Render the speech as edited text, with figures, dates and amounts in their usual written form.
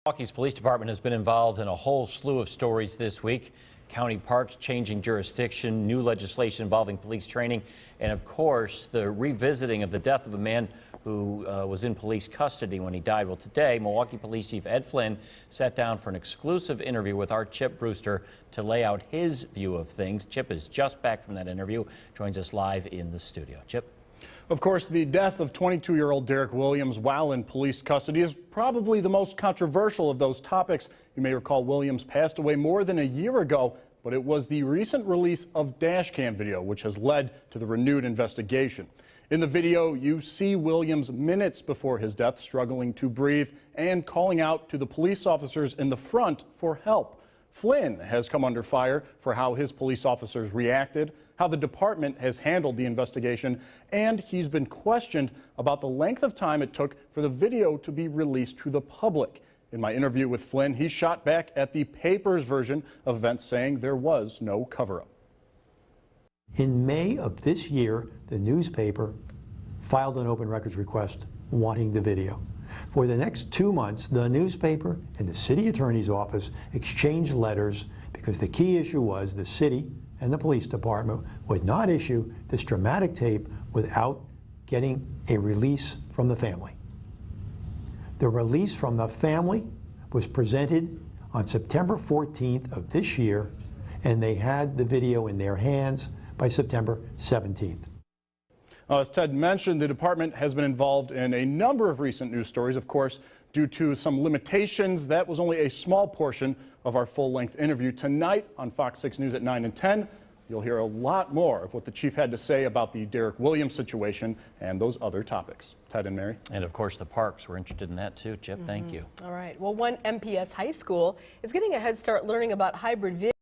Milwaukee's police department has been involved in a whole slew of stories this week. County parks changing jurisdiction, new legislation involving police training, and of course, the revisiting of the death of a man who was in police custody when he died. Well, today, Milwaukee Police Chief Ed Flynn sat down for an exclusive interview with our Chip Brewster to lay out his view of things. Chip is just back from that interview, joins us live in the studio. Chip. Of course, the death of 22-year-old Derek Williams while in police custody is probably the most controversial of those topics. You may recall Williams passed away more than a year ago, but it was the recent release of dash cam video which has led to the renewed investigation. In the video, you see Williams minutes before his death struggling to breathe and calling out to the police officers in the front for help. Flynn has come under fire for how his police officers reacted, how the department has handled the investigation, and he's been questioned about the length of time it took for the video to be released to the public. In my interview with Flynn, he shot back at the paper's version of events, saying there was no cover-up. In May of this year, the newspaper filed an open records request wanting the video. For the next 2 months, the newspaper and the city attorney's office exchanged letters because the key issue was the city and the police department would not issue this dramatic tape without getting a release from the family. The release from the family was presented on September 14th of this year, and they had the video in their hands by September 17th. As Ted mentioned, the department has been involved in a number of recent news stories. Of course, due to some limitations, that was only a small portion of our full-length interview. Tonight on Fox 6 News at 9 and 10, you'll hear a lot more of what the chief had to say about the Derek Williams situation and those other topics. Ted and Mary. And of course, the parks. We're interested in that too, Chip. Thank you. All right. Well, one MPS high school is getting a head start learning about hybrid vehicles.